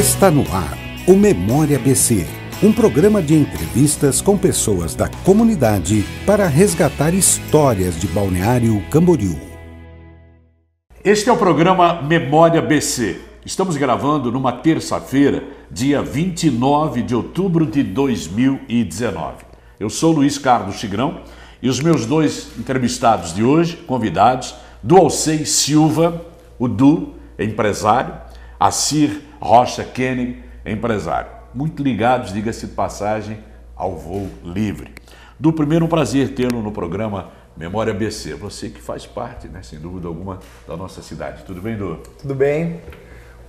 Está no ar o Memória BC, um programa de entrevistas com pessoas da comunidade para resgatar histórias de Balneário Camboriú. Este é o programa Memória BC. Estamos gravando numa terça-feira, dia 29 de outubro de 2019. Eu sou Luiz Carlos Tigrão e os meus dois entrevistados de hoje, convidados, Dualcei Silva, o Du, empresário, Assir Rocha Koenig, empresário. Muito ligados, diga-se de passagem, ao voo livre. Du, primeiro um prazer tê-lo no programa Memória BC. Você que faz parte, né, sem dúvida alguma, da nossa cidade. Tudo bem, Du? Tudo bem.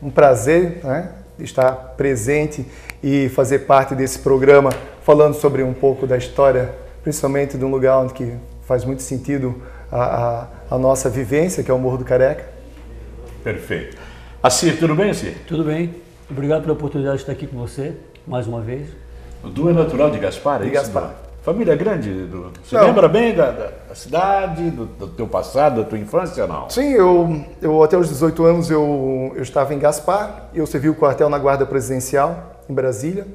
Um prazer, né, estar presente e fazer parte desse programa, falando sobre um pouco da história, principalmente de um lugar onde que faz muito sentido a nossa vivência, que é o Morro do Careca. Perfeito. Assir, tudo bem, Assir? Tudo bem. Obrigado pela oportunidade de estar aqui com você, mais uma vez. O Du é natural de Gaspar, é de isso? Gaspar. Família grande, Du? Você Não. lembra bem da cidade, do teu passado, da tua infância ou não? Sim, eu até os 18 anos eu estava em Gaspar, eu servi o quartel na Guarda Presidencial, em Brasília.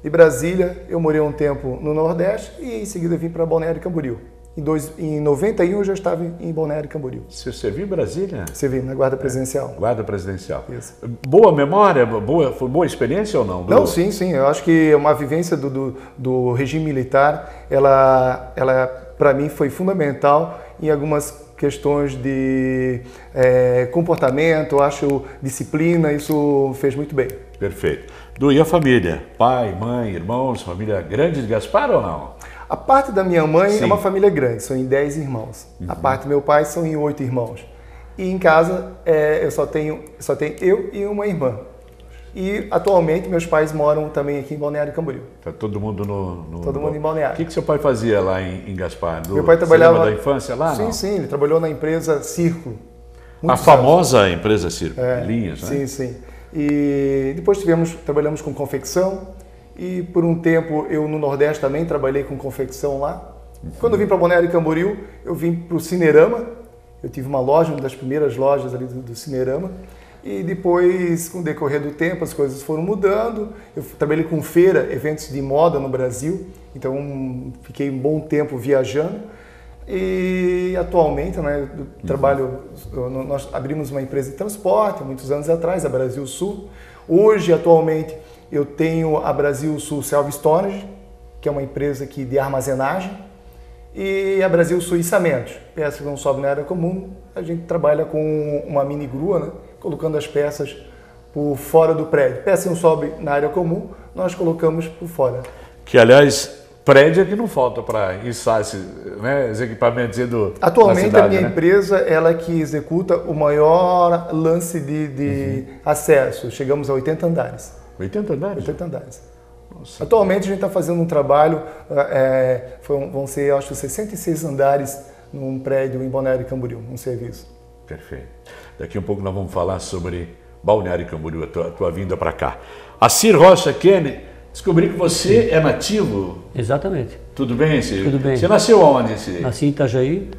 De Brasília, eu morei um tempo no Nordeste e em seguida vim para Balneário Camboriú. Em 91 eu já estava em Balneário Camboriú. Você serviu em Brasília? Servi na Guarda Presidencial. Guarda Presidencial. Isso. Boa memória? Foi boa experiência ou não? Não, sim. Eu acho que uma vivência do regime militar, ela para mim foi fundamental em algumas questões de comportamento, eu acho disciplina, isso fez muito bem. Perfeito. Du, e a família? Pai, mãe, irmãos, família grande de Gaspar ou não? A parte da minha mãe Sim. é uma família grande, são em 10 irmãos. A parte do meu pai são em 8 irmãos. E em casa eu só tenho eu e uma irmã. E atualmente meus pais moram também aqui em Balneário Camboriú. Tá todo mundo no Todo mundo em Balneário. O que seu pai fazia lá em Gaspar? Du? Meu pai trabalhava... Você lembra da infância lá? Sim, não? sim, ele trabalhou na empresa Círculo. A Muitos famosa empresa Círculo, anos. Linhas, né? Sim, sim. E depois trabalhamos com confecção. E por um tempo eu no Nordeste também trabalhei com confecção lá. Quando eu vim para Balneário Camboriú, eu vim para o Cinerama. Eu tive uma loja, uma das primeiras lojas ali do Cinerama. E depois, com o decorrer do tempo, as coisas foram mudando. Eu trabalhei com feira, eventos de moda no Brasil. Então fiquei um bom tempo viajando. E atualmente, né, nós abrimos uma empresa de transporte há muitos anos atrás, a Brasil Sul. Hoje, atualmente, eu tenho a Brasil Sul Self Storage, que é uma empresa aqui de armazenagem, e a Brasil Sul Içamentos. Peças que não sobem na área comum, a gente trabalha com uma mini grua, né, colocando as peças por fora do prédio. Peça que não sobe na área comum, nós colocamos por fora. Que, aliás, prédio é que não falta para içar os equipamentos Atualmente, da cidade, a minha né? empresa ela que executa o maior lance de acesso. Chegamos a 80 andares. 80 andares? 80 andares. Nossa. Atualmente, a gente está fazendo um trabalho, vão ser, acho, 66 andares num prédio em Balneário Camboriú, um serviço. Perfeito. Daqui a um pouco nós vamos falar sobre Balneário Camboriú, a tua vinda para cá. Assir Rocha Koenig, descobri que você é nativo. Exatamente. Tudo bem, Assir? Tudo bem. Você nasceu onde, Assir? Nasci em Itajaí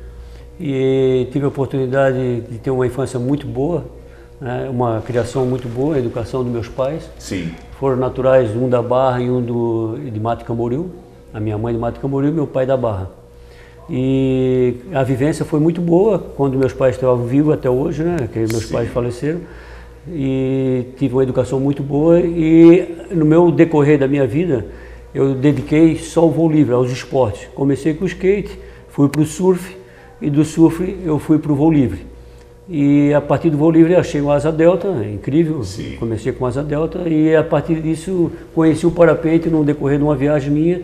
e tive a oportunidade de ter uma infância muito boa, né, uma criação muito boa, a educação dos meus pais. Sim. Foram naturais, um da Barra e um de Mato Camboriú. A minha mãe de Mato Camboriú e meu pai da Barra. E a vivência foi muito boa quando meus pais estavam vivos até hoje, né? Que meus Sim. pais faleceram. E tive uma educação muito boa e no meu decorrer da minha vida eu dediquei só ao voo livre, aos esportes. Comecei com o skate, fui para o surf e do surf eu fui para o voo livre. E a partir do voo livre achei o asa delta, incrível. Sim. Comecei com asa delta e a partir disso conheci o parapente no decorrer de uma viagem minha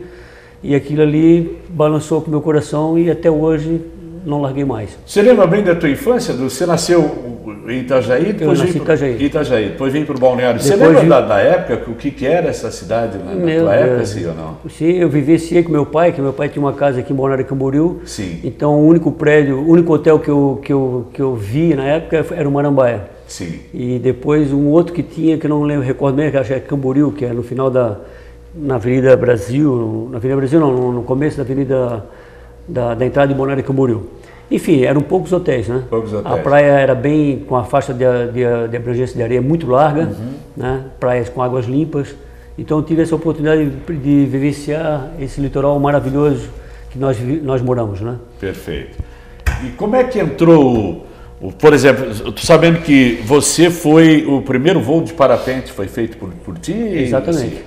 e aquilo ali balançou com o meu coração e até hoje não larguei mais. Você lembra bem da tua infância? Você nasceu em Itajaí? Depois nasci em Itajaí. Depois veio para o Balneário. Você Depois lembra da época, o que era essa cidade na tua época, sim ou não? Sim, eu vivenciei com meu pai, que meu pai tinha uma casa aqui em Balneário Camboriú. Sim. Então o único prédio, o único hotel que eu vi na época era o Marambaia. Sim. E depois um outro que tinha, que eu não lembro, recordo mesmo, que acho que é Camboriú, que é no final na Avenida Brasil, no começo da Avenida da entrada de Balneário Camboriú. Enfim, eram poucos hotéis, né? Poucos hotéis. A praia era bem com a faixa de abrangência de areia muito larga, né? Praias com águas limpas. Então eu tive essa oportunidade de vivenciar esse litoral maravilhoso que nós moramos, né? Perfeito. E como é que entrou, por exemplo, eu estou sabendo que você foi, o primeiro voo de parapente foi feito por ti? Exatamente.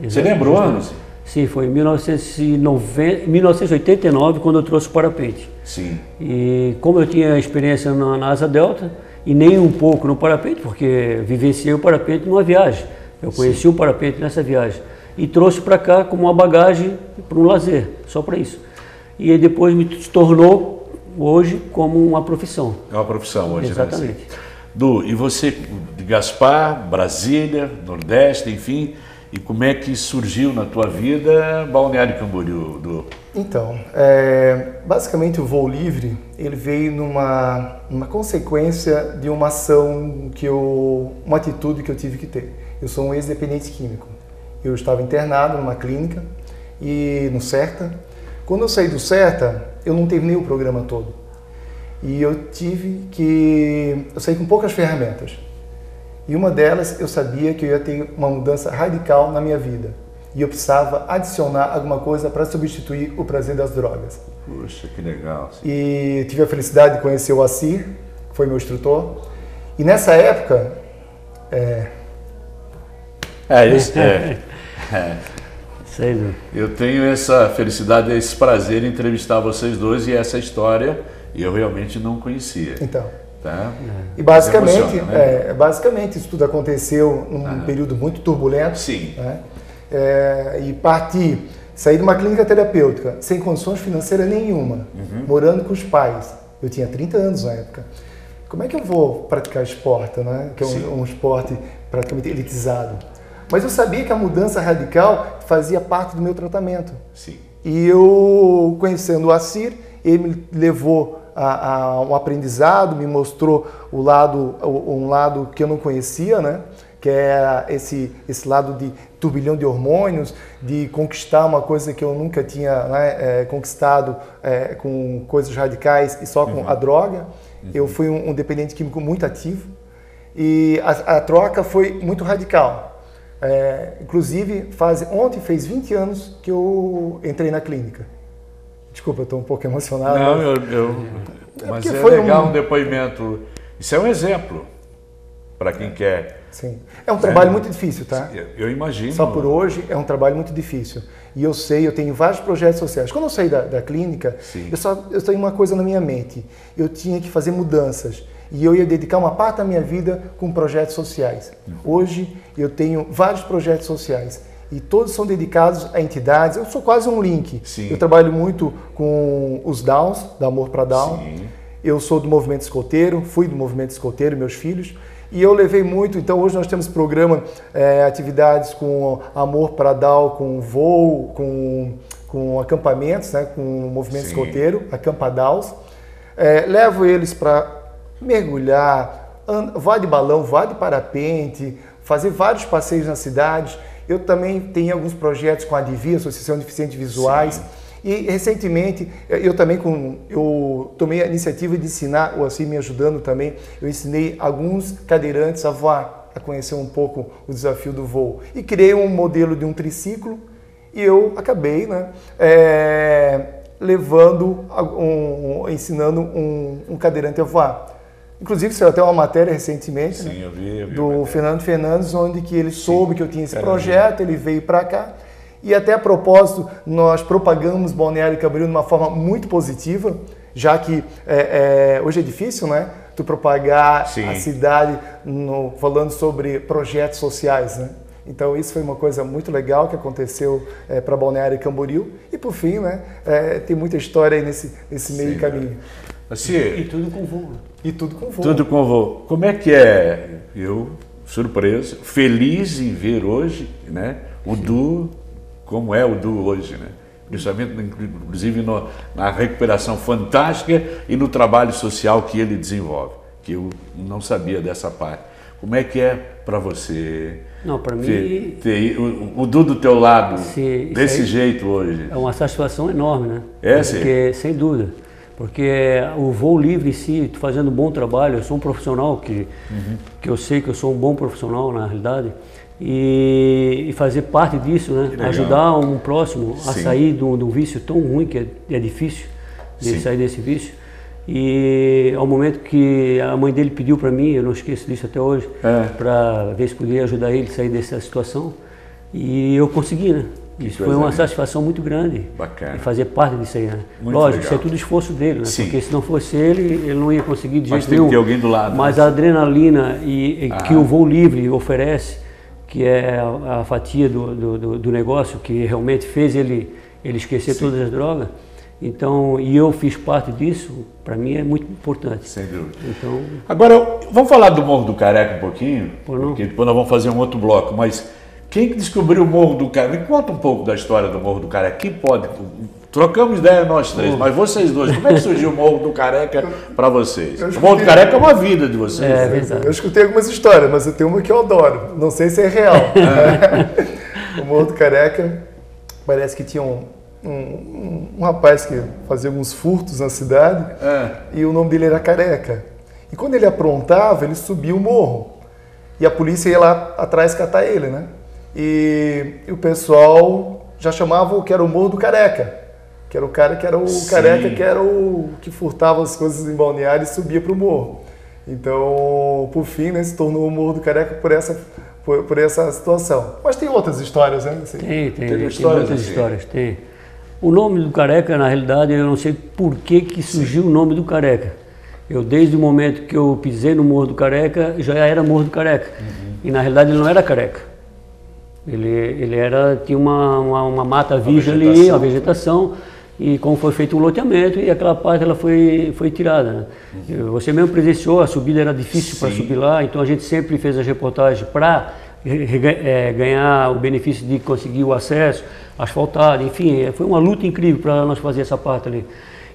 Você lembra o ano? Sim, foi em 1989, quando eu trouxe o parapente. Sim. E como eu tinha experiência na Asa Delta, e nem um pouco no parapente, porque vivenciei o parapente numa viagem. Eu conheci o parapente nessa viagem. E trouxe para cá como uma bagagem para um lazer, só para isso. E aí depois me tornou, hoje, como uma profissão. É uma profissão hoje, exatamente. Né? Du, e você, de Gaspar, Brasília, Nordeste, enfim... E como é que surgiu na tua vida Balneário Camboriú, Du? Então, basicamente o voo livre, ele veio numa consequência de uma ação uma atitude que eu tive que ter. Eu sou um ex-dependente químico. Eu estava internado numa clínica no CERTA. Quando eu saí do CERTA, eu não terminei o programa todo. E eu saí com poucas ferramentas. E uma delas, eu sabia que eu ia ter uma mudança radical na minha vida. E eu precisava adicionar alguma coisa para substituir o prazer das drogas. Puxa, que legal. Sim. E tive a felicidade de conhecer o Assir, que foi meu instrutor. E nessa época... Eu tenho essa felicidade, esse prazer em entrevistar vocês dois e essa história eu realmente não conhecia. Então... Tá? E basicamente, emociona, né? basicamente isso tudo aconteceu num período muito turbulento. Sim. Né? Saí de uma clínica terapêutica sem condições financeiras nenhuma, morando com os pais. Eu tinha 30 anos na época. Como é que eu vou praticar esporte, né? Que é um esporte praticamente elitizado? Mas eu sabia que a mudança radical fazia parte do meu tratamento. Sim. E eu, conhecendo o Assir, ele me levou a um aprendizado, me mostrou um lado que eu não conhecia, né? Que é esse lado de turbilhão de hormônios, de conquistar uma coisa que eu nunca tinha conquistado com coisas radicais e só com a droga. Eu fui um dependente químico muito ativo e a troca foi muito radical. Inclusive, ontem fez 20 anos que eu entrei na clínica. Desculpa, eu estou um pouco emocionado. Não, mas é legal um depoimento. Isso é um exemplo para quem quer. Sim. É um trabalho muito difícil, tá? Eu imagino. Só por hoje é um trabalho muito difícil. E eu tenho vários projetos sociais. Quando eu saí da clínica, eu tenho uma coisa na minha mente. Eu tinha que fazer mudanças. E eu ia dedicar uma parte da minha vida com projetos sociais. Hoje eu tenho vários projetos sociais. E todos são dedicados a entidades. Eu sou quase um link. Sim. Eu trabalho muito com os Downs, da Amor para Down. Sim. Eu sou do movimento escoteiro, fui do movimento escoteiro, meus filhos. E eu levei muito, então hoje nós temos programa, atividades com Amor para Down, com voo, com acampamentos, né, com o movimento escoteiro, Acampa Downs. Levo eles para mergulhar, voar de balão, voar de parapente, fazer vários passeios na cidade. Eu também tenho alguns projetos com a ADVI, Associação de Deficientes Visuais. Sim. E recentemente eu tomei a iniciativa de ensinar, o Assir me ajudando também, eu ensinei alguns cadeirantes a voar, a conhecer um pouco o desafio do voo. E criei um modelo de um triciclo e eu acabei ensinando um cadeirante a voar. Inclusive, saiu até uma matéria recentemente. Sim, eu vi do Fernando Fernandes, onde que ele soube que eu tinha esse projeto, ele veio para cá. E até a propósito, nós propagamos Balneário Camboriú de uma forma muito positiva, já que hoje é difícil, né? Tu propagar a cidade falando sobre projetos sociais, né? Então isso foi uma coisa muito legal que aconteceu para Balneário Camboriú. E por fim, né? Tem muita história aí nesse meio caminho. Assim, e tudo com voo. E tudo com voo. Tudo com voo. Como é que é? Eu, surpreso, feliz em ver hoje, né? O Du, como é o Du hoje, né? Principalmente, inclusive, na recuperação fantástica e no trabalho social que ele desenvolve, que eu não sabia dessa parte. Como é que é para você? Não, para mim... ter o Du do teu lado, desse jeito hoje? É uma satisfação enorme, né? Sim. Porque, sem dúvida. Porque o voo livre em si, estou fazendo um bom trabalho, eu sou um profissional que eu sei que eu sou um bom profissional na realidade, e fazer parte disso, né? Ajudar um próximo a sair de um vício tão ruim que é difícil de sair desse vício. E ao momento que a mãe dele pediu para mim, eu não esqueço disso até hoje, para ver se podia ajudar ele a sair dessa situação, e eu consegui, né? Isso foi uma satisfação muito grande. Bacana. E fazer parte disso aí, né? Muito Lógico, legal. isso é tudo esforço dele, né? Sim. Porque se não fosse ele não ia conseguir de jeito tem nenhum. que ter alguém do lado. Mas a adrenalina que o voo livre oferece, que é a fatia do negócio, que realmente fez ele esquecer todas as drogas, então, e eu fiz parte disso, para mim é muito importante. Sem dúvida. Então, agora, vamos falar do Morro do Careca um pouquinho? Por não? Porque depois nós vamos fazer um outro bloco, mas quem que descobriu o Morro do Careca? Me conta um pouco da história do Morro do Careca. Quem pode? Trocamos ideia nós três, mas vocês dois, como é que surgiu o Morro do Careca para vocês? O Morro do Careca é uma vida de vocês. É verdade. Eu escutei algumas histórias, mas eu tenho uma que eu adoro. Não sei se é real. O Morro do Careca, parece que tinha um rapaz que fazia alguns furtos na cidade e o nome dele era Careca. E quando ele aprontava, ele subia o morro. E a polícia ia lá atrás catar ele, né? E o pessoal já chamava que era o Morro do Careca. Que era o cara que era o Careca, que era o que furtava as coisas em Balneário e subia para o morro. Então, por fim, né, se tornou o Morro do Careca por essa situação. Mas tem outras histórias, né? Assim, tem histórias muitas assim. histórias, tem. O nome do Careca, na realidade, eu não sei por que surgiu o nome do Careca. Eu, desde o momento que eu pisei no Morro do Careca, já era Morro do Careca. E, na realidade, ele não era careca. Ele tinha uma mata virgem ali, uma vegetação, e como foi feito um loteamento, e aquela parte ela foi tirada. Né? Você mesmo presenciou, a subida era difícil para subir lá, então a gente sempre fez as reportagens para ganhar o benefício de conseguir o acesso, asfaltado, enfim, foi uma luta incrível para nós fazer essa parte ali.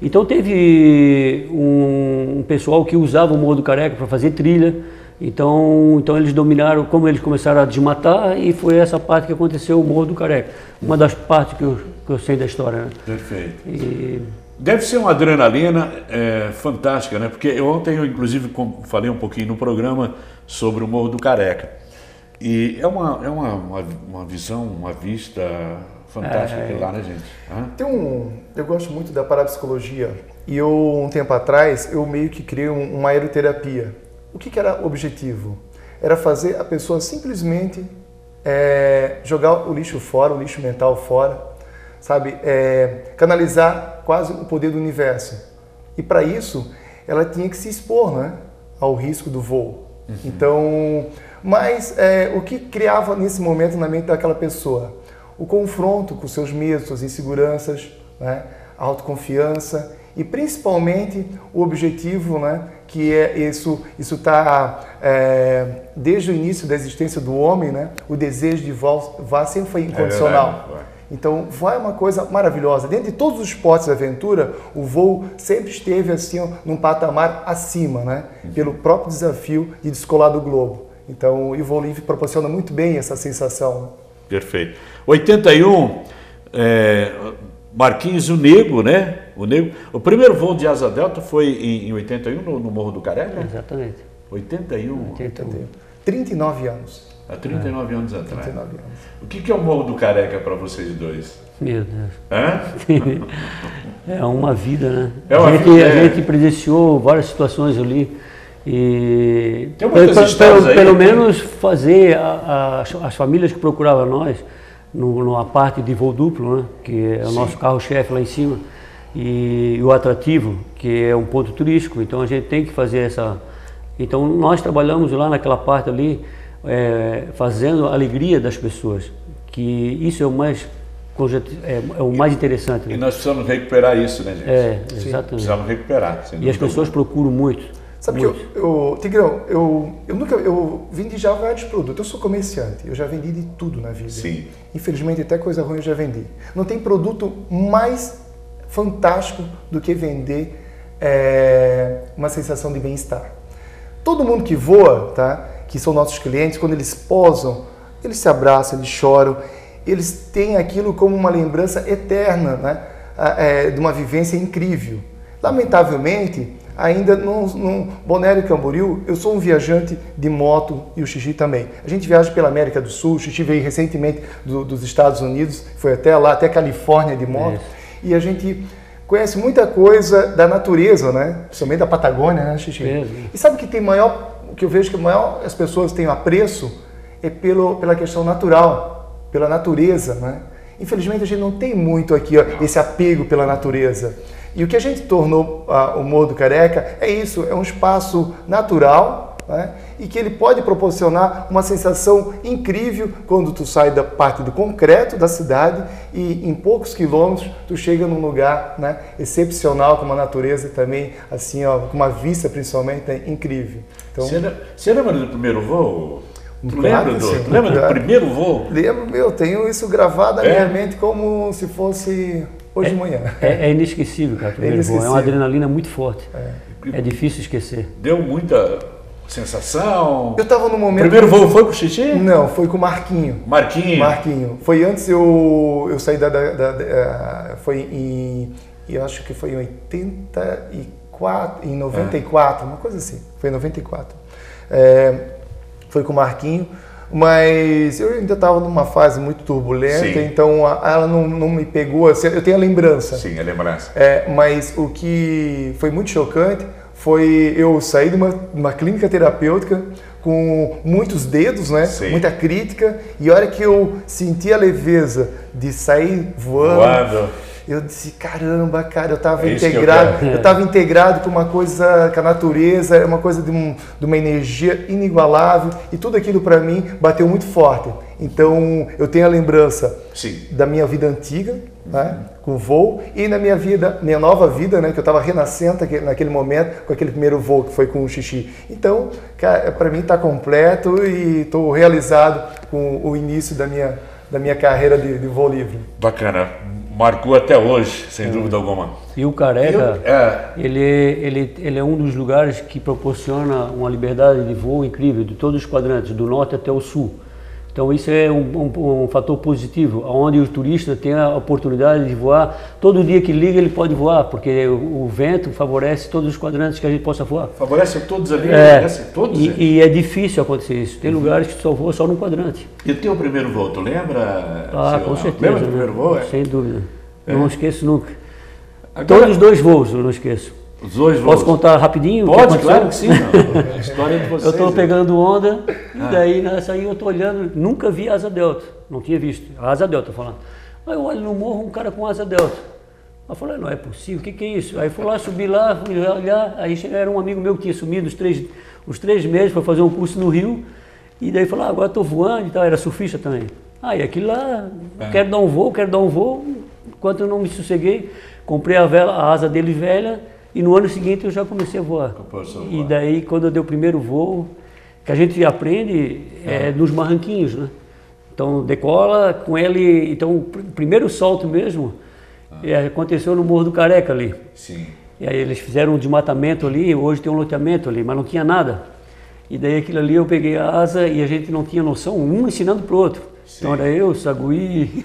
Então teve um pessoal que usava o Morro do Careca para fazer trilha, então eles dominaram, como eles começaram a desmatar, e foi essa parte que aconteceu, o Morro do Careca. Uma das partes que eu sei da história. Né? Perfeito. Deve ser uma adrenalina fantástica, né? Porque ontem eu, inclusive, falei um pouquinho no programa sobre o Morro do Careca. E é uma visão, uma vista fantástica aquilo lá, né, gente? Eu gosto muito da parapsicologia. E eu, um tempo atrás, eu meio que criei uma aeroterapia. O que era o objetivo? Era fazer a pessoa simplesmente jogar o lixo fora, o lixo mental fora, sabe? Canalizar quase o poder do universo. E para isso, ela tinha que se expor, né, ao risco do voo. Então, mas o que criava nesse momento na mente daquela pessoa? O confronto com seus medos, suas inseguranças, né? A autoconfiança e principalmente o objetivo, né? Que isso está desde o início da existência do homem, né? O desejo de voar sempre foi incondicional. Então, voar é uma coisa maravilhosa. Dentro de todos os esportes de aventura, o voo sempre esteve assim, num patamar acima, né? Pelo próprio desafio de descolar do globo. Então, o voo livre proporciona muito bem essa sensação. Perfeito. 81, Marquinhos, o Nego, né? O primeiro voo de asa delta foi em 81 no Morro do Careca? Exatamente. 81? 39 anos. Há 39 anos atrás. 39 anos. O que é o Morro do Careca para vocês dois? Meu Deus. Hã? É uma vida, né? A gente presenciou várias situações ali. E tem muitas histórias aí, pelo menos fazer as famílias que procuravam nós, numa parte de voo duplo, né? Que é o nosso carro-chefe lá em cima, e o atrativo, que é um ponto turístico, então a gente tem que fazer essa... Então nós trabalhamos lá naquela parte ali, fazendo a alegria das pessoas, que isso é o mais interessante. Né? E nós precisamos recuperar isso, né, gente? Exatamente. Precisamos recuperar. E as pessoas procuram muito. Sabe que Tigrão, eu vendi já vários produtos. Eu sou comerciante, eu já vendi de tudo na vida. Sim. Infelizmente, até coisa ruim eu já vendi. Não tem produto mais fantástico do que vender uma sensação de bem-estar. Todo mundo que voa, tá? Que são nossos clientes, quando eles posam, eles se abraçam, eles choram, eles têm aquilo como uma lembrança eterna, né? De uma vivência incrível. Lamentavelmente, ainda no Balneário Camboriú, eu sou um viajante de moto e o Xixi também. A gente viaja pela América do Sul, o Xixi veio recentemente dos Estados Unidos, foi até lá, até Califórnia de moto, e a gente conhece muita coisa da natureza, né? Principalmente da Patagônia, né, Xixi? E sabe que tem o que eu vejo que maior as pessoas têm apreço é pela questão natural, pela natureza, né? Infelizmente a gente não tem muito aqui, ó, esse apego pela natureza. E o que a gente tornou o Morro do Careca é isso, é um espaço natural, né? E que ele pode proporcionar uma sensação incrível quando tu sai da parte do concreto da cidade e em poucos quilômetros tu chega num lugar, né, excepcional, com uma natureza também, assim, ó, com uma vista principalmente, né, incrível. Então, você lembra do primeiro voo? Claro, lembra do primeiro voo? Lembro, tenho isso gravado na minha mente como se fosse hoje de manhã. É inesquecível, cara, o primeiro voo. É uma adrenalina muito forte. É difícil esquecer. Deu muita sensação? Eu estava no momento... O primeiro voo foi com o Xixi? Não, foi com o Marquinho. Marquinho. Foi antes eu saí foi em... Eu acho que foi em 94, uma coisa assim. Foi em 94. Foi com o Marquinho, mas eu ainda estava numa fase muito turbulenta, sim, então ela não me pegou, assim, eu tenho a lembrança. Sim, a lembrança. Mas o que foi muito chocante foi eu sair de uma clínica terapêutica com muitos dedos, né? Sim. Muita crítica, e a hora que eu senti a leveza de sair voando. Eu disse, caramba, cara, eu estava integrado com uma coisa, com a natureza, é uma coisa de uma energia inigualável, e tudo aquilo para mim bateu muito forte. Então, eu tenho a lembrança, sim, da minha vida antiga, né, com o voo, e na minha nova vida, né, que eu estava renascendo naquele momento, com aquele primeiro voo que foi com o Xixi. Então, para mim está completo e estou realizado com o início da minha carreira de voo livre. Bacana. Marcou até hoje, sem dúvida alguma. E o Careca, ele é um dos lugares que proporciona uma liberdade de voo incrível, de todos os quadrantes, do norte até o sul. Então isso é um fator positivo, onde o turista tem a oportunidade de voar. Todo dia que liga ele pode voar, porque o vento favorece todos os quadrantes que a gente possa voar. Favorece todos ali? Todos? E é difícil acontecer isso. Tem lugares que só voa só num quadrante. E o teu primeiro voo, tu lembra? Com certeza. Lembra do primeiro voo? Sem dúvida. Não esqueço nunca. Agora, todos os dois voos eu não esqueço. Os dois voos? Posso contar rapidinho? Pode, claro que sim. Não. A história de vocês. Eu estou pegando onda, e daí nessa aí eu estou olhando, nunca vi asa delta, não tinha visto, asa delta falando. Aí eu olho no morro, um cara com asa delta. Eu falei, não é possível, o que é isso? Aí fui lá, subi lá, fui olhar, aí era um amo meu que tinha sumido os 3 meses, foi fazer um curso no Rio, e daí falou, agora estou voando e tal, era surfista também. E aquilo lá, quero dar um voo, enquanto eu não me sosseguei, comprei a asa dele velha, e no ano seguinte eu já comecei a voar. E daí, quando eu dei o primeiro voo, que a gente aprende nos barranquinhos, né? Então, decola com ele. Então, o primeiro salto mesmo aconteceu no Morro do Careca ali. Sim. E aí eles fizeram um desmatamento ali, hoje tem um loteamento ali, mas não tinha nada. E daí aquilo ali eu peguei a asa e a gente não tinha noção, um ensinando pro outro. Sim. Então era eu, o Sagui,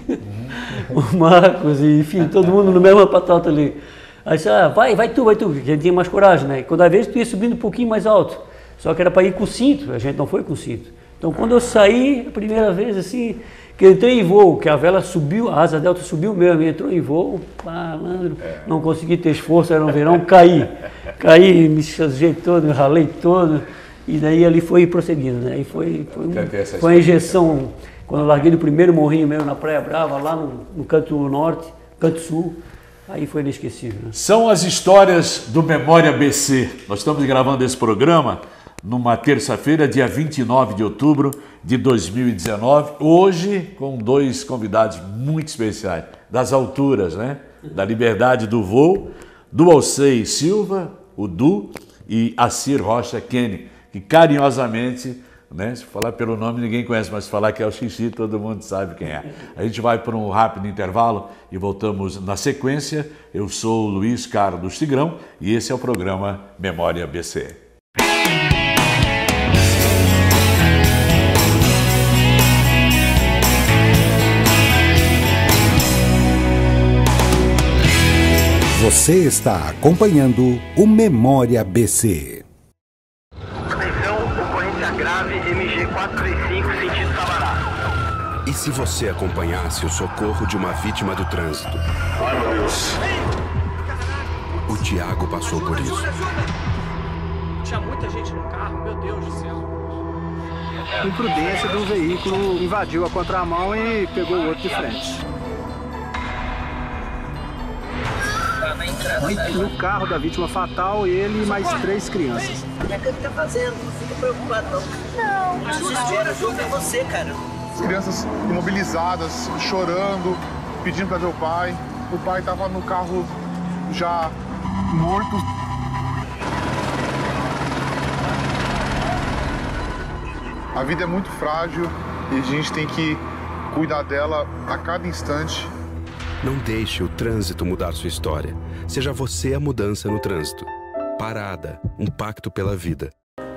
o Marcos, e, enfim, todo mundo no mesmo patata ali. Aí disse, vai tu, porque a gente tinha mais coragem, né? E cada vez tu ia subindo um pouquinho mais alto. Só que era para ir com o cinto, a gente não foi com o cinto. Então quando eu saí, a primeira vez assim, que eu entrei em voo, que a vela subiu, a asa delta subiu mesmo, entrou em voo, malandro, não consegui ter esforço, era no verão, caí, me sujei todo, me ralei todo, e daí ali foi prosseguindo, né? Aí foi uma injeção, quando eu larguei do primeiro morrinho mesmo na Praia Brava, lá no canto norte, canto sul, aí foi inesquecível. Né? São as histórias do Memória BC. Nós estamos gravando esse programa numa terça-feira, dia 29 de outubro de 2019. Hoje, com 2 convidados muito especiais, das alturas, né? Da liberdade do voo, do Alcei Silva, o Du, e Acir Rocha Kenny, que carinhosamente, né, se falar pelo nome ninguém conhece, mas se falar que é o Xixi, todo mundo sabe quem é. A gente vai para um rápido intervalo e voltamos na sequência. Eu sou o Luiz Carlos Tigrão e esse é o programa Memória BC. Você está acompanhando o Memória BC. Atenção, ocorrência grave, MG 435, sentido Sabará. E se você acompanhasse o socorro de uma vítima do trânsito? Ai, meu Deus. O Tiago passou por isso. Tinha muita gente no carro, meu Deus do céu. A imprudência do veículo invadiu a contramão e pegou o outro de frente. No carro da vítima fatal, ele e mais 3 crianças. O que ele tá fazendo? Não fica preocupado, não. Não. Desespero, ajuda você, cara. As crianças imobilizadas, chorando, pedindo para ver o pai. O pai estava no carro já morto. A vida é muito frágil e a gente tem que cuidar dela a cada instante. Não deixe o trânsito mudar sua história. Seja você a mudança no trânsito. Parada, um pacto pela vida.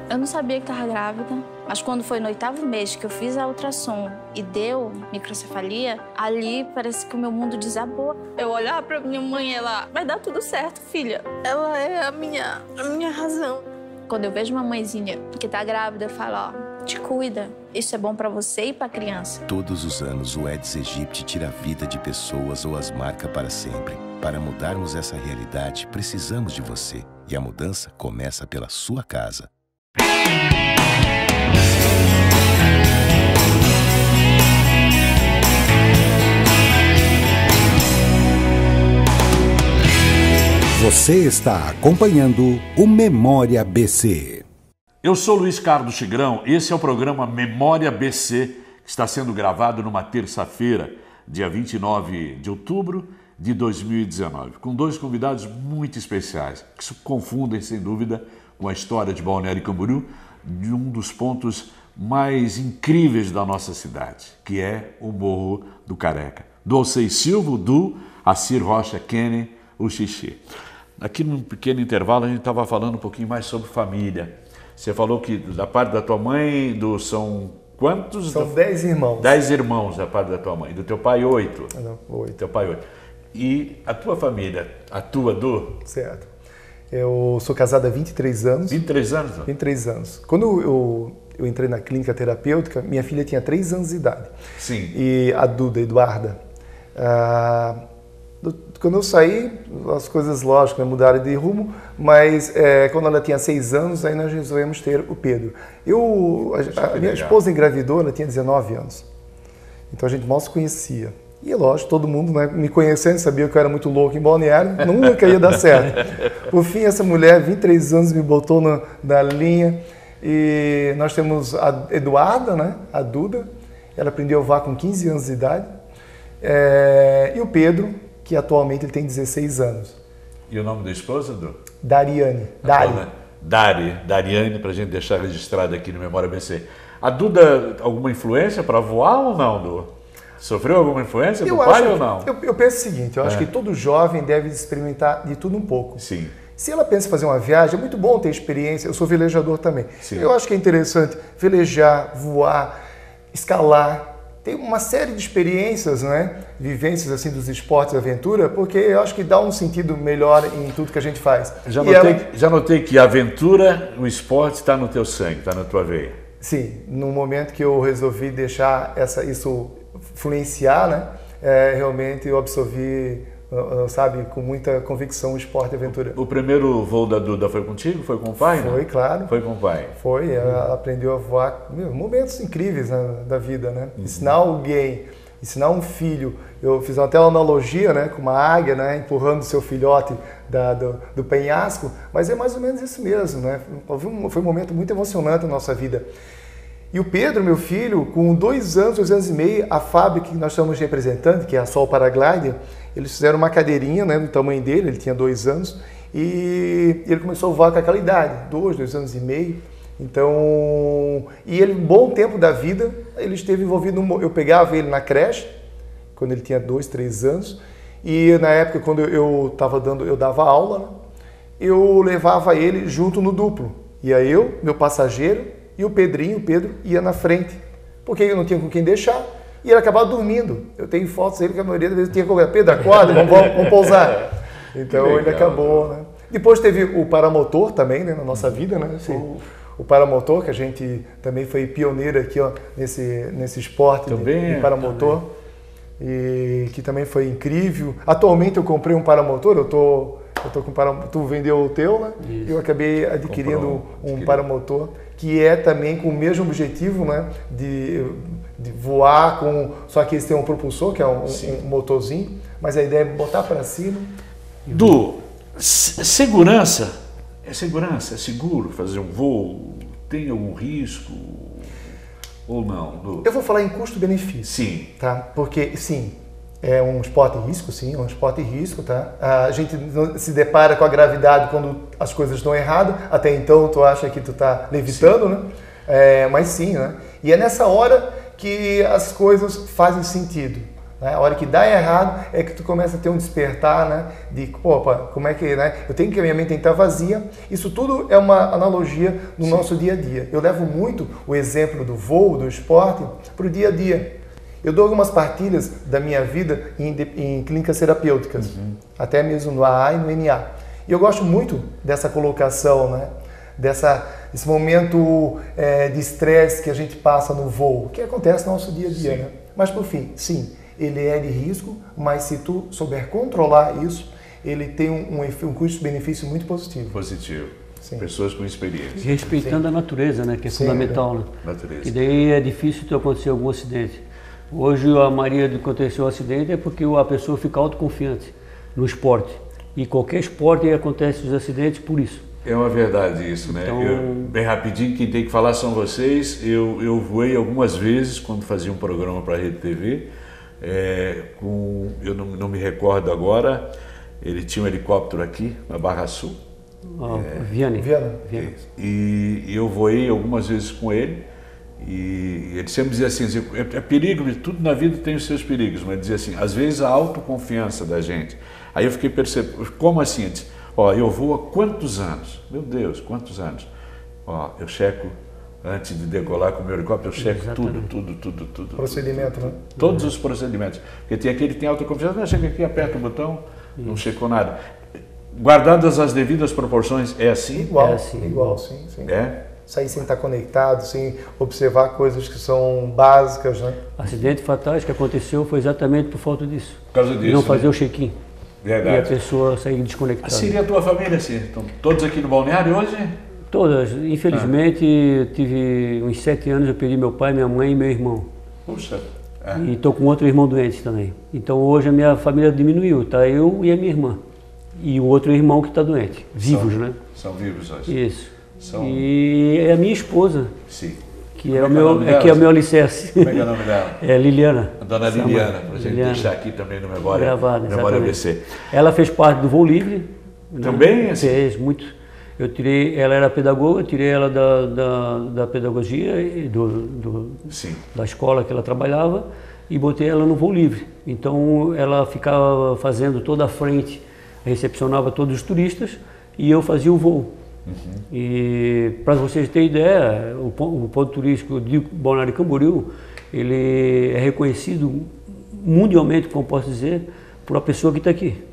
Eu não sabia que estava grávida, mas quando foi no 8º mês que eu fiz a ultrassom e deu microcefalia, ali parece que o meu mundo desabou. Eu olhava para minha mãe e ela, vai dar tudo certo, filha. Ela é a minha razão. Quando eu vejo uma mãezinha que está grávida, eu falo, ó, te cuida. Isso é bom para você e para a criança. Todos os anos o Aedes aegypti tira a vida de pessoas ou as marca para sempre. Para mudarmos essa realidade, precisamos de você. E a mudança começa pela sua casa. Você está acompanhando o Memória BC. Eu sou Luiz Carlos Tigrão, esse é o programa Memória BC, que está sendo gravado numa terça-feira, dia 29 de outubro de 2019, com 2 convidados muito especiais, que se confundem, sem dúvida, com a história de Balneário Camboriú, de um dos pontos mais incríveis da nossa cidade, que é o Morro do Careca. Do Alcei Silva, do Acir Rocha Kenny, o Xixi. Aqui num pequeno intervalo a gente estava falando um pouquinho mais sobre família. Você falou que da parte da tua mãe, são quantos? São 10 irmãos. 10 irmãos da parte da tua mãe. Do teu pai, 8? Não, 8. Teu pai, 8. E a tua família, a tua, Du? Certo. Eu sou casado há 23 anos. 23 anos? Não? 23 anos. Quando eu entrei na clínica terapêutica, minha filha tinha 3 anos de idade. Sim. E a Duda, Eduarda. Quando eu saí, as coisas, lógico, mudaram de rumo, mas quando ela tinha 6 anos, aí nós resolvemos ter o Pedro. A minha esposa engravidou, ela tinha 19 anos. Então a gente mal se conhecia. E lógico, todo mundo, né, me conhecendo, sabia que eu era muito louco em Balneário, nunca ia dar certo. Por fim, essa mulher, 23 anos, me botou na linha. E nós temos a Eduarda, né, a Duda, ela aprendeu a voar com 15 anos de idade. E o Pedro, que atualmente ele tem 16 anos. E o nome da esposa, Du? Dariane. Dariane, para a gente deixar registrado aqui no Memória BC. A Duda, alguma influência para voar ou não, Du? Sofreu alguma influência do pai ou não? Eu penso o seguinte, eu acho que todo jovem deve experimentar de tudo um pouco. Sim. Se ela pensa em fazer uma viagem, é muito bom ter experiência, eu sou velejador também. Sim. Eu acho que é interessante velejar, voar, escalar, tem uma série de experiências, né? Vivências assim dos esportes de aventura, porque eu acho que dá um sentido melhor em tudo que a gente faz. Já notei que a aventura, o esporte está no teu sangue, está na tua veia. Sim, no momento que eu resolvi deixar isso influenciar, né? Realmente eu absorvi, sabe, com muita convicção o esporte e aventura. O primeiro voo da Duda foi contigo? Foi com o pai? Foi, né? Claro. Foi com o pai? Foi, ela aprendeu a voar. Momentos incríveis, né, da vida, né? Ensinar alguém, ensinar um filho. Eu fiz até uma analogia, né, com uma águia, né, empurrando seu filhote do penhasco, mas é mais ou menos isso mesmo, né? Foi um momento muito emocionante na nossa vida. E o Pedro, meu filho, com 2 anos e meio, a fábrica que nós estamos representando, que é a Sol Paraglider, eles fizeram uma cadeirinha, né, do tamanho dele, ele tinha 2 anos, e ele começou a voar com aquela idade, 2 anos e meio. Então, e ele, um bom tempo da vida, ele esteve envolvido, eu pegava ele na creche, quando ele tinha 2, 3 anos, e na época, quando eu dava aula, né, eu levava ele junto no duplo. Ia eu, meu passageiro, e o Pedro ia na frente, porque eu não tinha com quem deixar, e ele acabava dormindo. Eu tenho fotos dele que a maioria das vezes tinha que colocar, Pedro, acorda, vamos pousar. Então legal, ele acabou, né? Depois teve o paramotor também, né, na nossa vida, né? O paramotor, que a gente também foi pioneiro aqui, ó, nesse esporte de paramotor. E que também foi incrível. Atualmente eu comprei um paramotor, eu tô com tu vendeu o teu, né? Isso. Eu acabei adquirindo um paramotor que é também com o mesmo objetivo, né? De voar com, só que esse tem um propulsor, que é um motorzinho, mas a ideia é botar para cima. Segurança, é seguro fazer um voo? Tem algum risco ou não? Eu vou falar em custo-benefício. Sim. Tá? Porque, sim, é um esporte risco, tá? A gente se depara com a gravidade quando as coisas estão erradas, até então tu acha que tu tá levitando, sim, né? Mas sim, né? E é nessa hora que as coisas fazem sentido. Né? A hora que dá errado é que tu começa a ter um despertar, né? De, opa, como é que, né? Eu tenho que a minha mente tem que estar vazia. Isso tudo é uma analogia no nosso dia a dia. Eu levo muito o exemplo do voo, do esporte, para o dia a dia. Eu dou algumas partilhas da minha vida em clínicas terapêuticas, até mesmo no AA e no NA. E eu gosto muito dessa colocação, né? Desse momento de estresse que a gente passa no voo, que acontece no nosso dia a dia, né? Mas por fim, sim, ele é de risco, mas se tu souber controlar isso, ele tem um custo-benefício muito positivo. Positivo. Sim. Pessoas com experiência. Respeitando a natureza, né? Que é fundamental, né? Natureza. E daí é difícil tu acontecer algum acidente. Hoje a maioria do que aconteceu um acidente é porque a pessoa fica autoconfiante no esporte. E qualquer esporte acontece os acidentes por isso. É uma verdade isso, né? Então... Bem rapidinho, quem tem que falar são vocês. Eu voei algumas vezes quando fazia um programa para a Rede TV. Eu não me recordo agora, ele tinha um helicóptero aqui na Barra Sul. Viana. E eu voei algumas vezes com ele. E ele sempre dizia assim, é perigo, tudo na vida tem os seus perigos, mas ele dizia assim, às vezes a autoconfiança da gente. Aí eu fiquei percebendo, como assim? Eu disse, eu vou há quantos anos? Meu Deus, quantos anos? Eu checo, antes de decolar com o meu helicóptero, eu checo tudo. Procedimento, né? Todos os procedimentos. Porque tem aquele que tem autoconfiança, chega aqui, aperta o botão, não checou nada. Guardadas as devidas proporções, é assim? Igual, sim. Sair sem estar conectado, sem observar coisas que são básicas, né? Acidente fatais que aconteceu foi exatamente por falta disso. Por causa disso, não fazer o check-in. Verdade. E a pessoa sair desconectada. Assim, e a tua família, assim? Estão todos aqui no balneário hoje? Todas. Infelizmente, tive uns 7 anos, eu perdi meu pai, minha mãe e meu irmão. Puxa. E estou com outro irmão doente também. Então hoje a minha família diminuiu, tá? Eu e a minha irmã. E o outro irmão que está doente. Vivos, né? São vivos hoje. Isso. E é a minha esposa. Sim. Que é o meu alicerce. Como é que é o nome dela? É Liliana. A dona Liliana, para a gente deixar aqui também no Memória BC. Ela fez parte do voo livre. Também? Né? Fez muito. Eu tirei, ela era pedagoga, tirei ela da pedagogia e da escola que ela trabalhava e botei ela no voo livre. Então ela ficava fazendo toda a frente, recepcionava todos os turistas e eu fazia o voo. E para vocês terem ideia, o ponto turístico de Balneário Camboriú, ele é reconhecido mundialmente, como posso dizer, por uma pessoa que está aqui.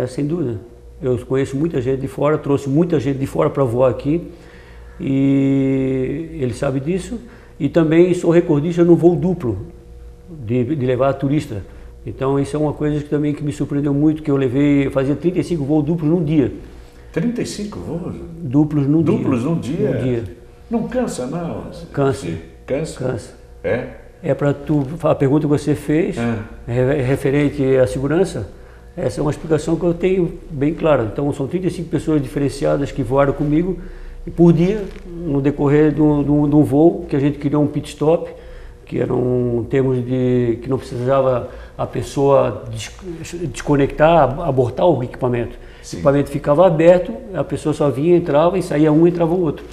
Sem dúvida. Eu conheço muita gente de fora, trouxe muita gente de fora para voar aqui e ele sabe disso. E também sou recordista no voo duplo, de levar turista. Então isso é uma coisa que também me surpreendeu muito, que eu fazia 35 voos duplos num dia. 35 voos? Duplos num dia. Duplos num dia? Não cansa, não? Cansa. Cansa? É para tu, a pergunta que você fez, referente à segurança, essa é uma explicação que eu tenho bem clara. Então são 35 pessoas diferenciadas que voaram comigo e por dia, no decorrer de um voo, que a gente criou um pit stop, que eram termos de que não precisava a pessoa desconectar, abortar o equipamento. Sim. O equipamento ficava aberto, a pessoa só vinha, entrava e saía um, entrava o outro.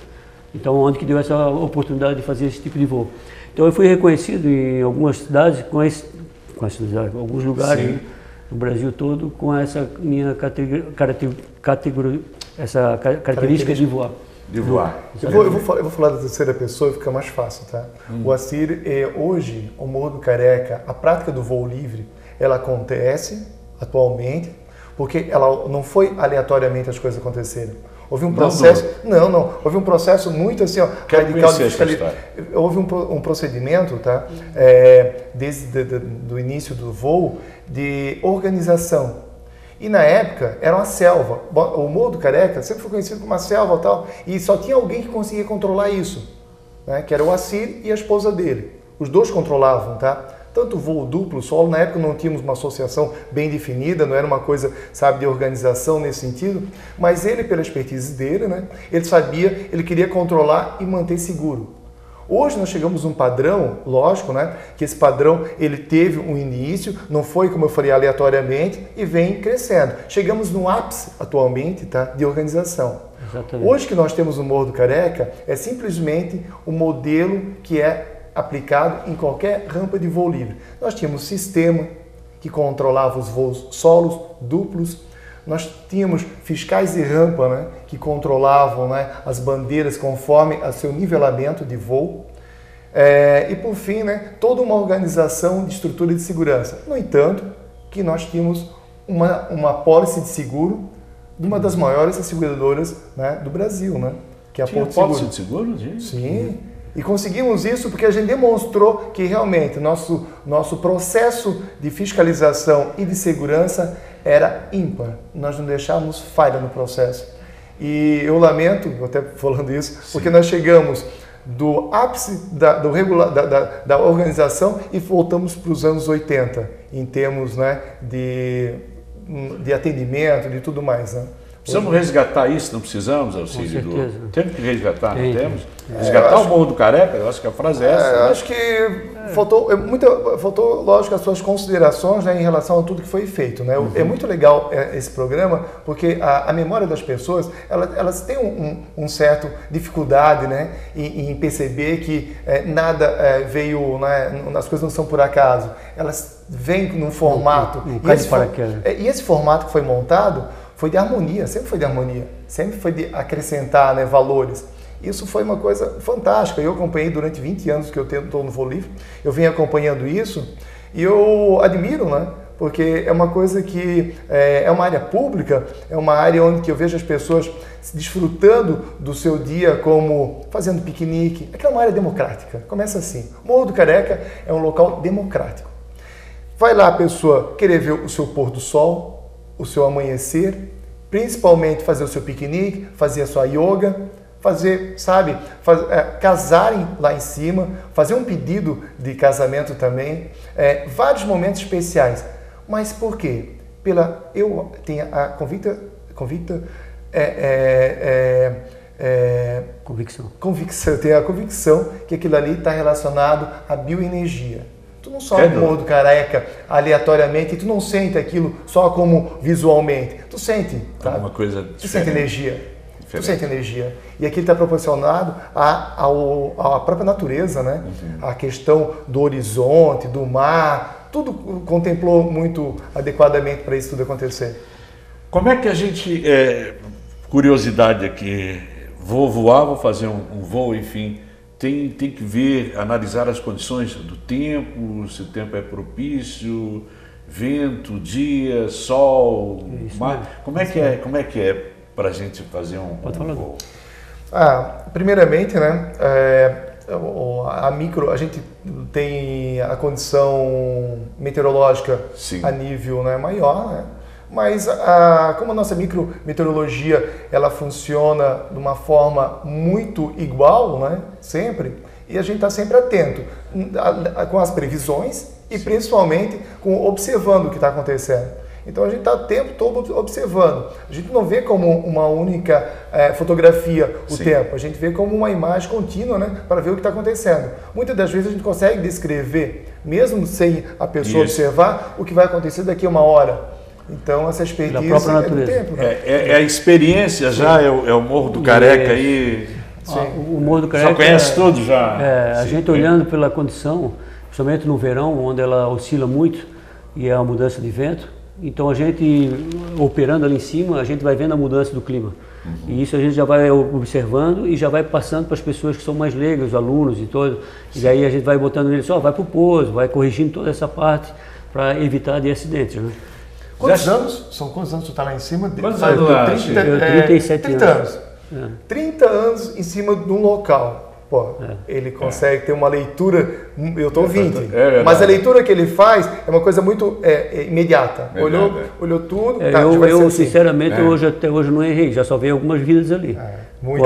Então, onde que deu essa oportunidade de fazer esse tipo de voo? Então, eu fui reconhecido em algumas cidades, alguns lugares no Brasil todo, com essa minha característica de voar. Eu vou falar da terceira pessoa e fica mais fácil, tá? O Assir, hoje, o modo careca, a prática do voo livre, ela acontece atualmente. porque ela não foi aleatoriamente as coisas aconteceram. Houve um processo, houve um processo muito assim, ó, radical de fiscalização. Houve um procedimento, tá? Desde do início do voo, de organização. E na época era uma selva. O Morro do Careca sempre foi conhecido como uma selva e tal, e só tinha alguém que conseguia controlar isso, né? Que era o Assir e a esposa dele. Os dois controlavam, tá? Tanto voo duplo, solo, na época não tínhamos uma associação bem definida, não era uma coisa, sabe, de organização nesse sentido, mas ele, pela expertise dele, né, ele sabia, ele queria controlar e manter seguro. Hoje nós chegamos a um padrão, lógico, né, que esse padrão ele teve um início, não foi, como eu falei, aleatoriamente, e vem crescendo. Chegamos no ápice, atualmente, tá, de organização. Exatamente. Hoje que nós temos o Morro do Careca, é simplesmente o modelo que é aplicado em qualquer rampa de voo livre. Nós tínhamos um sistema que controlava os voos solos, duplos. Nós tínhamos fiscais de rampa, né, que controlavam, né, as bandeiras conforme a seu nivelamento de voo. E por fim, né, toda uma organização de estrutura de segurança. No entanto, que nós tínhamos uma pólice de seguro de uma das maiores seguradoras, né, do Brasil, né, que é a Porto Seguro. Pólice de seguro, gente? Sim. E conseguimos isso porque a gente demonstrou que realmente nosso processo de fiscalização e de segurança era ímpar. Nós não deixávamos falha no processo. E eu lamento, até falando isso, porque nós chegamos do ápice da organização e voltamos para os anos 80, em termos, né, de atendimento, de tudo mais, né? Precisamos resgatar isso, não precisamos, Alcílio? Com certeza. Temos que resgatar, não temos? Resgatar o Morro do Careca, eu acho que a frase é essa. Né? Acho que faltou, lógico, as suas considerações, né, em relação a tudo que foi feito. Né? É muito legal esse programa, porque a memória das pessoas, elas têm um certo dificuldade, né, em perceber que nada veio, né, as coisas não são por acaso. Elas vêm num formato. E esse formato que foi montado foi de harmonia, sempre foi de harmonia, sempre foi de acrescentar, né, valores. Isso foi uma coisa fantástica. Eu acompanhei durante 20 anos que eu estou no voo livre, eu venho acompanhando isso e eu admiro, né, porque é uma coisa que é uma área pública, é uma área onde que eu vejo as pessoas desfrutando do seu dia como fazendo piquenique. Aquela é uma área democrática, começa assim. O Morro do Careca é um local democrático. Vai lá a pessoa querer ver o seu pôr do sol, o seu amanhecer, principalmente fazer o seu piquenique, fazer a sua yoga, fazer, sabe, casarem lá em cima, fazer um pedido de casamento também, vários momentos especiais. Mas por quê? Eu tenho a convicção, eu tenho a convicção que aquilo ali está relacionado à bioenergia. Tu não sobe no Morro do Careca aleatoriamente e tu não sente aquilo só como visualmente. Tu sente, tá? Uma coisa tu sente energia. Tu sente energia. E aquilo está proporcionado à própria natureza, né? A questão do horizonte, do mar, tudo contemplou muito adequadamente para isso tudo acontecer. Como é que a gente, curiosidade aqui, vou voar, vou fazer um voo, enfim, tem que ver, analisar as condições do tempo, se o tempo é propício, vento, dia, sol, mar. Como é que é para a gente fazer um voo? Primeiramente, né, a gente tem a condição meteorológica a nível, né, maior, né? Mas como a nossa micrometeorologia ela funciona de uma forma muito igual, né, sempre, e a gente está sempre atento com as previsões e principalmente observando o que está acontecendo. Então a gente está o tempo todo observando. A gente não vê como uma única fotografia o tempo, a gente vê como uma imagem contínua, né, para ver o que está acontecendo. Muitas das vezes a gente consegue descrever, mesmo sem a pessoa observar, o que vai acontecer daqui a uma hora. Então, essa expertise é do tempo. Né? É a experiência já, é o Morro do Careca aí. O Morro do Careca. Já conhece tudo já. A gente olhando pela condição, principalmente no verão, onde ela oscila muito e é a mudança de vento. Então, a gente operando ali em cima, a gente vai vendo a mudança do clima. E isso a gente já vai observando e já vai passando para as pessoas que são mais leigas, os alunos e todo. E daí a gente vai botando neles, vai para o pouso, vai corrigindo toda essa parte para evitar de acidentes, né? Quantos anos? São quantos anos tu está lá em cima? Quantos anos lá? 37 anos. 30 anos em cima de um local. Pô, ele consegue ter uma leitura, eu estou 20, mas a leitura que ele faz é uma coisa muito imediata. Olhou tudo. Eu sinceramente, até hoje não errei, já salvei algumas vidas ali. Muito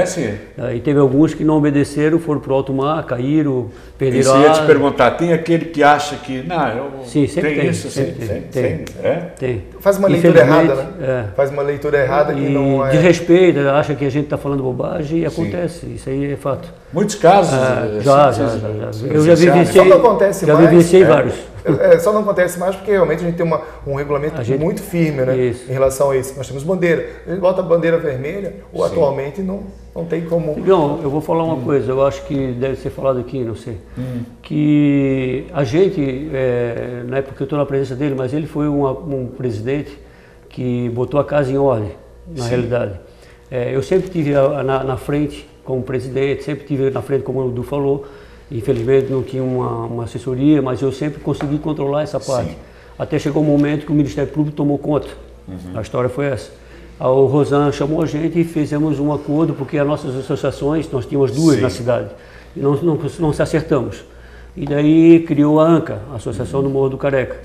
sim. E teve alguns que não obedeceram, foram para o alto mar, caíram, perderam Isso ia te perguntar, tem aquele que acha que, sim, sempre tem isso? Tem. Faz uma leitura errada, né? Faz uma leitura errada e não é... Desrespeita, acha que a gente está falando bobagem e acontece, isso aí é fato. Muitos casos. Já. Eu já vivenciei, só não acontece já vivenciei vários. Só não acontece mais porque realmente a gente tem um regulamento muito firme, né, em relação a isso. Nós temos bandeira. A gente bota a bandeira vermelha, ou atualmente não tem como... Não, eu vou falar uma coisa, eu acho que deve ser falado aqui, não sei. Que a gente, não é porque eu estou na presença dele, mas ele foi um presidente que botou a casa em ordem, na realidade. Eu sempre estive na frente como presidente, sempre estive na frente como o Du falou. Infelizmente não tinha uma assessoria, mas eu sempre consegui controlar essa parte. Até chegou um momento que o Ministério Público tomou conta. A história foi essa. O Rosan chamou a gente e fizemos um acordo, porque as nossas associações, nós tínhamos duas na cidade, e não se acertamos. E daí criou a ANCA, a Associação do Morro do Careca.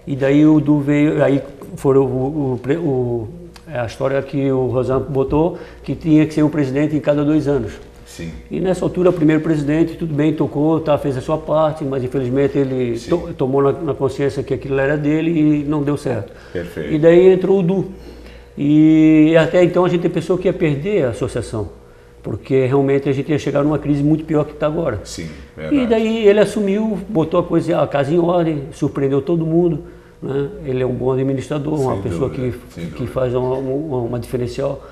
E daí o Du veio, aí foi a história que o Rosan botou, que tinha que ser um presidente em cada 2 anos. Sim. E nessa altura o primeiro presidente, tudo bem, tocou, fez a sua parte, mas infelizmente ele tomou na consciência que aquilo era dele e não deu certo. Perfeito. E daí entrou o Du. E até então a gente pensou que ia perder a associação, porque realmente a gente ia chegar numa crise muito pior que está agora. Sim, verdade. E daí ele assumiu, botou a casa em ordem, surpreendeu todo mundo. Né? Ele é um bom administrador, uma pessoa que faz uma diferencial.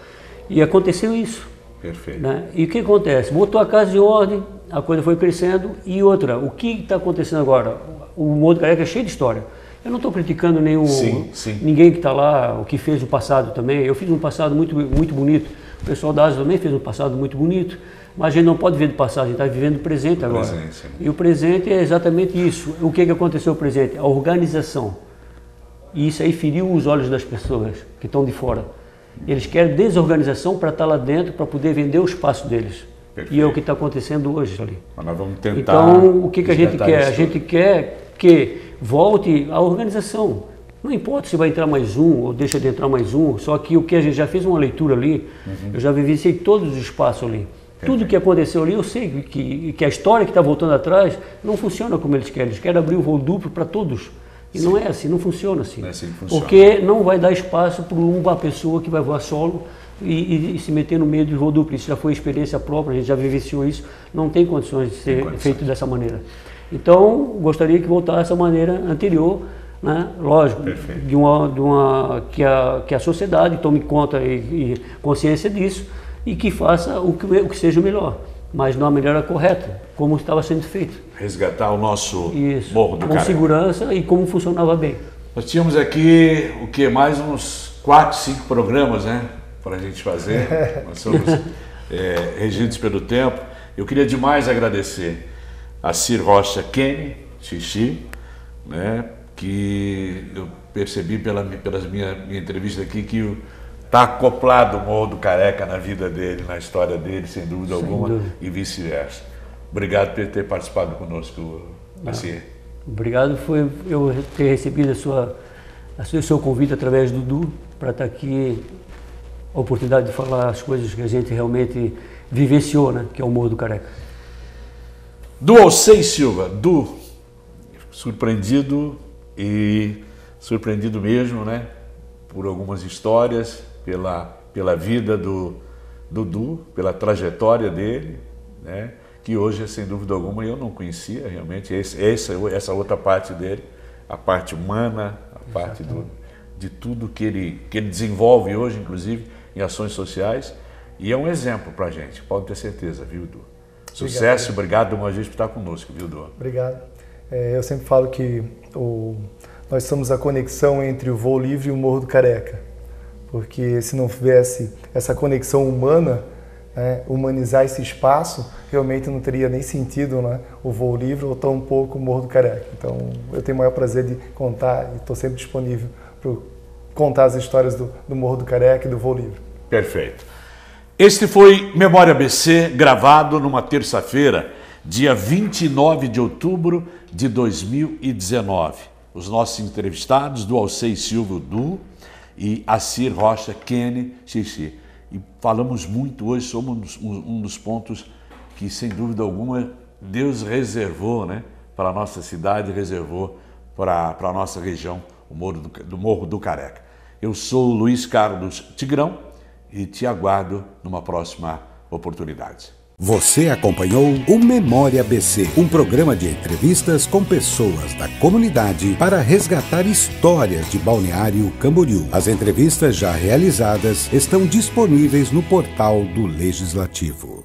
E aconteceu isso. Perfeito. Né? E o que acontece? Botou a casa em ordem, a coisa foi crescendo. E outra, o que está acontecendo agora? O Morro do Careca é cheio de história. Eu não estou criticando ninguém que está lá, o que fez o passado também. Eu fiz um passado muito, muito bonito. O pessoal da Ásia também fez um passado muito bonito. Mas a gente não pode viver do passado, a gente está vivendo o presente agora. E o presente é exatamente isso. O que aconteceu no presente? A organização. E isso aí feriu os olhos das pessoas que estão de fora. Eles querem desorganização para estar lá dentro, para poder vender o espaço deles. Perfeito. E é o que está acontecendo hoje ali. Mas nós vamos tentar... Então, o que a gente quer? A gente quer que volte a organização. Não importa se vai entrar mais um ou deixa de entrar mais um, só que o que a gente já fez uma leitura ali, eu já vivenciei todos os espaços ali. Tudo que aconteceu ali, eu sei que a história que está voltando atrás não funciona como eles querem. Eles querem abrir o voo duplo para todos. E não é assim, não funciona assim. Não é assim que funciona. Porque não vai dar espaço para uma pessoa que vai voar solo e se meter no meio do voo duplo. Isso já foi experiência própria, a gente já vivenciou isso. Não tem condições de ser feito dessa maneira. Então, gostaria que voltasse essa maneira anterior, né? Lógico, que a sociedade tome conta e consciência disso e que faça o que seja o melhor. Mas não a maneira correta, como estava sendo feito. Resgatar o nosso Morro do Careca. Com segurança e como funcionava bem. Nós tínhamos aqui, mais uns 4, 5 programas, né, para a gente fazer. Nós somos regidos pelo tempo. Eu queria demais agradecer a Cir Rocha Kenny, Xixi, né, que eu percebi pela minha entrevista aqui que está acoplado o Morro do Careca na vida dele, na história dele, sem dúvida alguma, e vice-versa. Obrigado por ter participado conosco, Cir. Obrigado, foi eu ter recebido o seu convite através do Du, para estar aqui, a oportunidade de falar as coisas que a gente realmente vivenciou, né, que é o Morro do Careca. Du Alcei Silva, Du, surpreendido mesmo, né, por algumas histórias, pela vida do Du, pela trajetória dele, né, que hoje, sem dúvida alguma, eu não conhecia realmente essa outra parte dele, a parte humana, a parte de tudo que ele desenvolve hoje, inclusive, em ações sociais, e é um exemplo para a gente, pode ter certeza, viu, Du? Sucesso, obrigado uma vez por estar conosco, viu, Du? Obrigado. Eu sempre falo que nós somos a conexão entre o Voo Livre e o Morro do Careca, porque se não tivesse essa conexão humana, humanizar esse espaço, realmente não teria nem sentido, né, o Voo Livre ou tão pouco o Morro do Careca. Então, eu tenho o maior prazer de contar e estou sempre disponível para contar as histórias do Morro do Careca e do Voo Livre. Perfeito. Este foi Memória ABC, gravado numa terça-feira, dia 29 de outubro de 2019. Os nossos entrevistados, do Alcei Silva Du e Acir Rocha Kenny Xixi. E falamos muito hoje sobre um dos pontos que, sem dúvida alguma, Deus reservou, né, para a nossa cidade, reservou para a nossa região, do Morro do Careca. Eu sou Luiz Carlos Tigrão e te aguardo numa próxima oportunidade. Você acompanhou o Memória ABC, um programa de entrevistas com pessoas da comunidade para resgatar histórias de Balneário Camboriú. As entrevistas já realizadas estão disponíveis no portal do Legislativo.